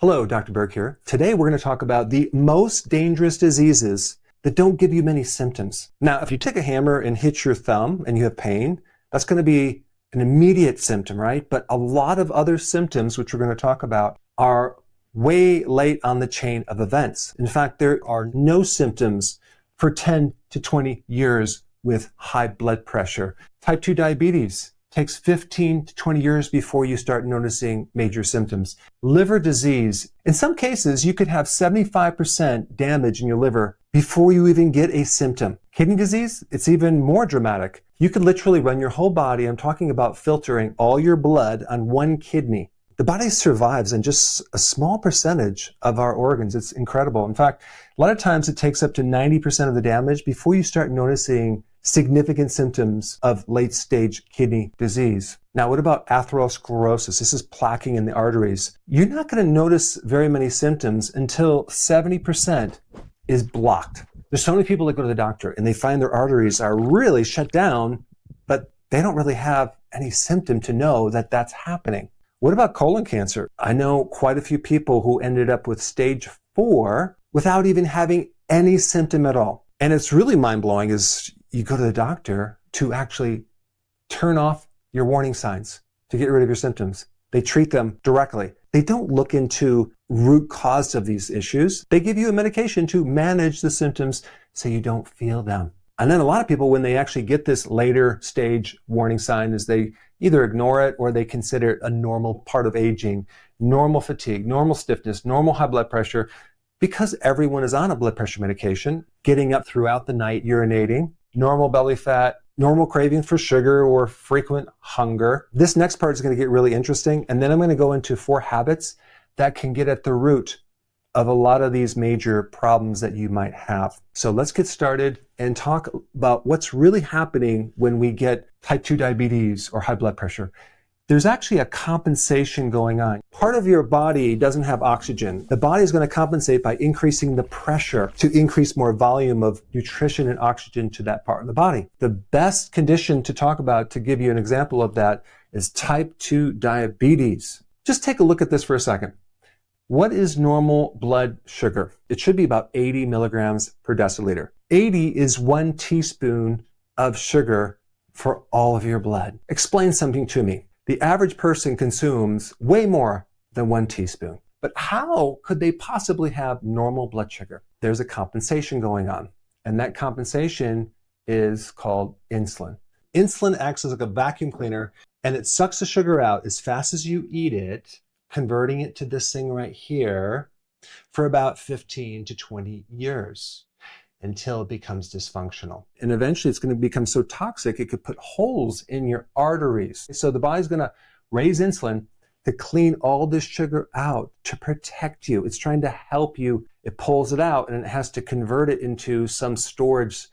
Hello, Dr. Berg here. Today we're going to talk about the most dangerous diseases that don't give you many symptoms. Now, if you take a hammer and hit your thumb and you have pain, that's going to be an immediate symptom, right? But a lot of other symptoms, which we're going to talk about, are way late on the chain of events. In fact, there are no symptoms for 10 to 20 years with high blood pressure. Type 2 diabetes takes 15 to 20 years before you start noticing major symptoms. Liver disease, in some cases, you could have 75% damage in your liver before you even get a symptom. Kidney disease, it's even more dramatic. You could literally run your whole body. I'm talking about filtering all your blood on one kidney. The body survives on just a small percentage of our organs. It's incredible. In fact, a lot of times it takes up to 90% of the damage before you start noticing significant symptoms of late-stage kidney disease. Now, what about atherosclerosis? This is plaquing in the arteries. You're not going to notice very many symptoms until 70% is blocked. There's so many people that go to the doctor and they find their arteries are really shut down, but they don't really have any symptom to know that that's happening. What about colon cancer? I know quite a few people who ended up with stage 4 without even having any symptom at all. And it's really mind-blowing is you go to the doctor to actually turn off your warning signs to get rid of your symptoms. They treat them directly. They don't look into root cause of these issues. They give you a medication to manage the symptoms so you don't feel them. And then a lot of people, when they actually get this later stage warning sign, is they either ignore it or they consider it a normal part of aging, normal fatigue, normal stiffness, normal high blood pressure. Because everyone is on a blood pressure medication, getting up throughout the night, urinating, normal belly fat, normal craving for sugar or frequent hunger. This next part is going to get really interesting. And then I'm going to go into 4 habits that can get at the root of a lot of these major problems that you might have. So let's get started and talk about what's really happening when we get type 2 diabetes or high blood pressure. There's actually a compensation going on. Part of your body doesn't have oxygen. The body is going to compensate by increasing the pressure to increase more volume of nutrition and oxygen to that part of the body. The best condition to talk about, to give you an example of that, is type 2 diabetes. Just take a look at this for a second. What is normal blood sugar? It should be about 80 milligrams per deciliter. 80 is 1 teaspoon of sugar for all of your blood. Explain something to me. The average person consumes way more than 1 teaspoon. But how could they possibly have normal blood sugar? There's a compensation going on, and that compensation is called insulin. Insulin acts as like a vacuum cleaner, and it sucks the sugar out as fast as you eat it, converting it to this thing right here for about 15 to 20 years. Until it becomes dysfunctional. And eventually it's going to become so toxic it could put holes in your arteries. So the body's going to raise insulin to clean all this sugar out to protect you. It's trying to help you. It pulls it out and it has to convert it into some storage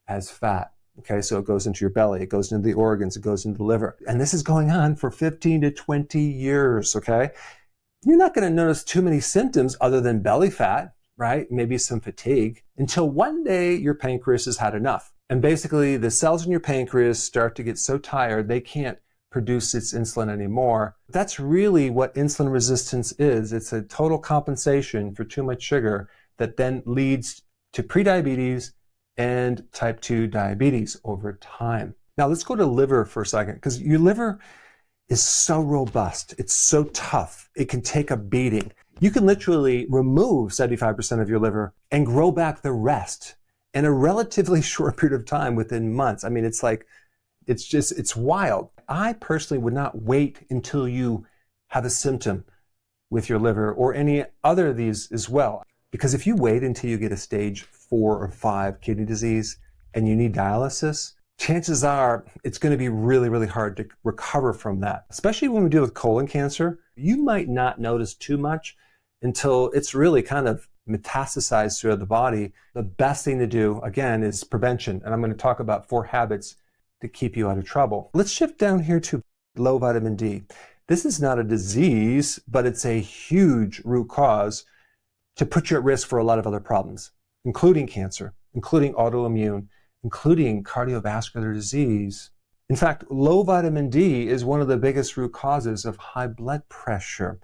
as fat. Okay, so it goes into your belly, it goes into the organs, it goes into the liver. And this is going on for 15 to 20 years, okay? You're not going to notice too many symptoms other than belly fat, right? Maybe some fatigue, until one day your pancreas has had enough. And basically the cells in your pancreas start to get so tired they can't produce its insulin anymore. That's really what insulin resistance is. It's a total compensation for too much sugar that then leads to prediabetes and type 2 diabetes over time. Now let's go to liver for a second, because your liver is so robust. It's so tough. It can take a beating. You can literally remove 75% of your liver and grow back the rest in a relatively short period of time, within months. I mean, it's wild. I personally would not wait until you have a symptom with your liver or any other of these as well. Because if you wait until you get a stage 4 or 5 kidney disease and you need dialysis, chances are it's going to be really, really hard to recover from that. Especially when we deal with colon cancer, you might not notice too much until it's really kind of metastasized throughout the body. The best thing to do, again, is prevention. And I'm going to talk about 4 habits to keep you out of trouble. Let's shift down here to low vitamin D. This is not a disease, but it's a huge root cause to put you at risk for a lot of other problems, including cancer, including autoimmune, including cardiovascular disease. In fact, low vitamin D is one of the biggest root causes of high blood pressure.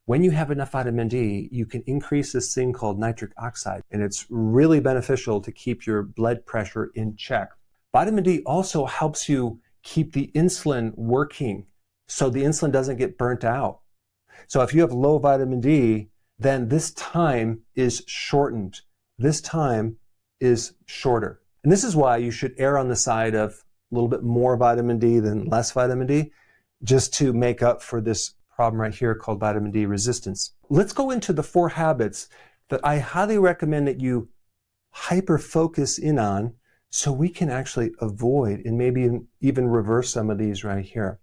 When you have enough vitamin D, you can increase this thing called nitric oxide, and it's really beneficial to keep your blood pressure in check. Vitamin D also helps you keep the insulin working so the insulin doesn't get burnt out. So if you have low vitamin D, then this time is shortened. This time is shorter. And this is why you should err on the side of a little bit more vitamin D than less vitamin D, just to make up for this problem right here called vitamin D resistance. Let's go into the 4 habits that I highly recommend that you hyper-focus in on so we can actually avoid and maybe even reverse some of these right here.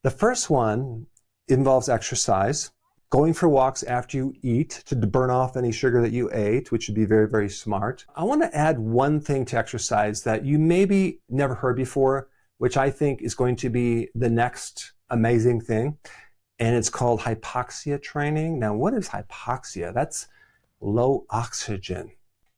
The first one involves exercise, going for walks after you eat to burn off any sugar that you ate, which would be very, very smart. I want to add one thing to exercise that you maybe never heard before, which I think is going to be the next amazing thing. And it's called hypoxia training. Now, what is hypoxia? That's low oxygen.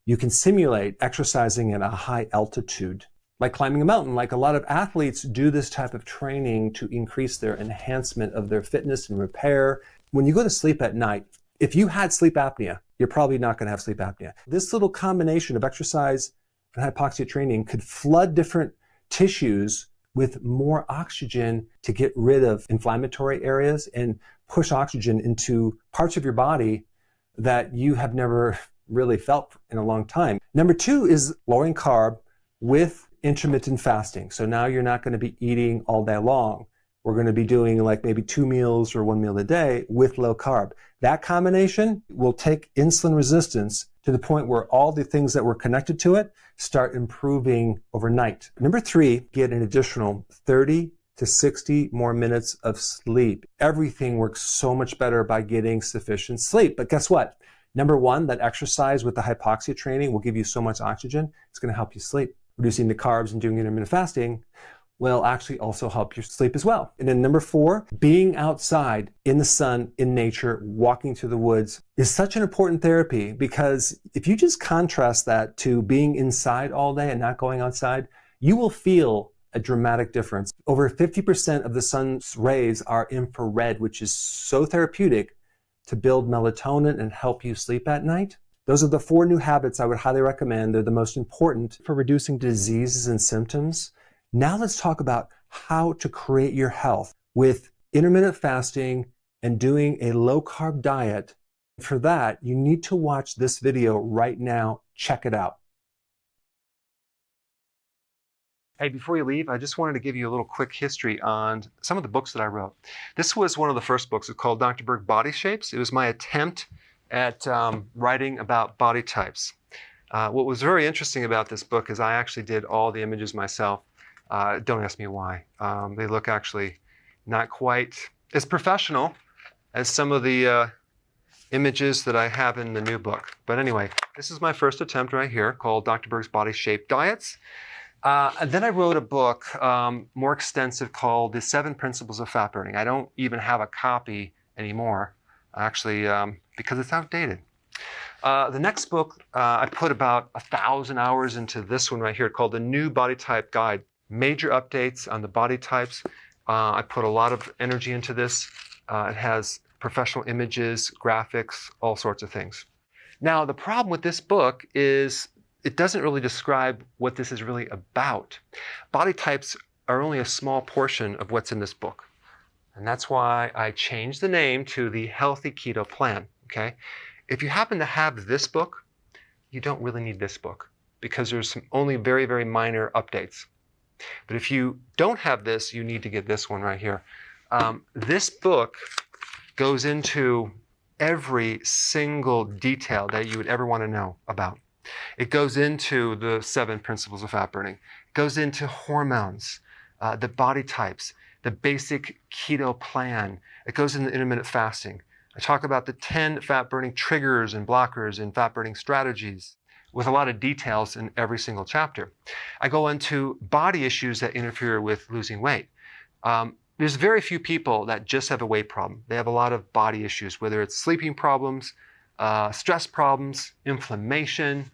You can simulate exercising at a high altitude, like climbing a mountain. Like a lot of athletes do this type of training to increase their enhancement of their fitness and repair. When you go to sleep at night, if you had sleep apnea, you're probably not going to have sleep apnea. This little combination of exercise and hypoxia training could flood different tissues with more oxygen to get rid of inflammatory areas and push oxygen into parts of your body that you have never really felt in a long time. Number 2 is lowering carb with intermittent fasting. So now you're not going to be eating all day long. We're going to be doing like maybe 2 meals or 1 meal a day with low carb. That combination will take insulin resistance to the point where all the things that were connected to it start improving overnight. Number 3, get an additional 30 to 60 more minutes of sleep. Everything works so much better by getting sufficient sleep. But guess what? Number 1, that exercise with the hypoxia training will give you so much oxygen, it's going to help you sleep. Reducing the carbs and doing intermittent fasting will actually also help you sleep as well. And then number 4, being outside in the sun, in nature, walking through the woods is such an important therapy, because if you just contrast that to being inside all day and not going outside, you will feel a dramatic difference. Over 50% of the sun's rays are infrared, which is so therapeutic to build melatonin and help you sleep at night. Those are the 4 new habits I would highly recommend. They're the most important for reducing diseases and symptoms. Now let's talk about how to create your health with intermittent fasting and doing a low-carb diet. For that, you need to watch this video right now. Check it out. Hey, before you leave, I just wanted to give you a little quick history on some of the books that I wrote. This was one of the first books. It's called Dr. Berg Body Shapes. It was my attempt at writing about body types. What was very interesting about this book is I actually did all the images myself. Don't ask me why. They look actually not quite as professional as some of the images that I have in the new book. But anyway, this is my first attempt right here called Dr. Berg's Body Shape Diets. And then I wrote a book more extensive called The 7 Principles of Fat Burning. I don't even have a copy anymore, actually, because it's outdated. The next book, I put about 1,000 hours into this one right here called The New Body Type Guide. Major updates on the body types. I put a lot of energy into this. It has professional images, graphics, all sorts of things. Now, the problem with this book is it doesn't really describe what this is really about. Body types are only a small portion of what's in this book. And that's why I changed the name to the Healthy Keto Plan, okay? If you happen to have this book, you don't really need this book because there's some only very, very minor updates. But if you don't have this, you need to get this one right here. This book goes into every single detail that you would ever want to know about. It goes into the 7 principles of fat burning. It goes into hormones, the body types, the basic keto plan. It goes into intermittent fasting. I talk about the 10 fat burning triggers and blockers and fat burning strategies, with a lot of details in every single chapter. I go into body issues that interfere with losing weight. There's very few people that just have a weight problem. They have a lot of body issues, whether it's sleeping problems, stress problems, inflammation,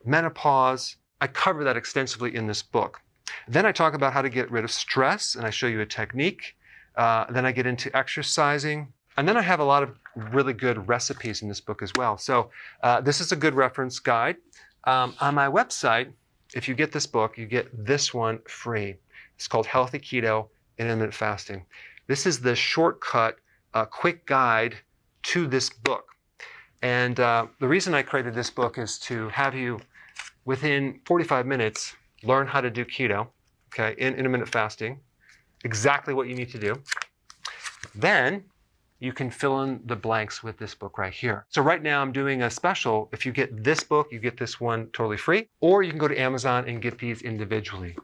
menopause. I cover that extensively in this book. Then I talk about how to get rid of stress, and I show you a technique. Then I get into exercising. And then I have a lot of really good recipes in this book as well. So this is a good reference guide. On my website, if you get this book, you get this one free. It's called Healthy Keto Intermittent Fasting. This is the shortcut, quick guide to this book. And the reason I created this book is to have you, within 45 minutes, learn how to do keto, okay, in intermittent fasting, exactly what you need to do. Then you can fill in the blanks with this book right here. So right now I'm doing a special. If you get this book, you get this one totally free, or you can go to Amazon and get these individually.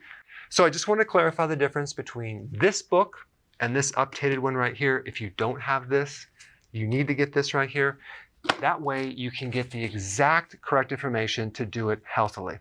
So I just want to clarify the difference between this book and this updated one right here. If you don't have this, you need to get this right here. That way you can get the exact correct information to do it healthily.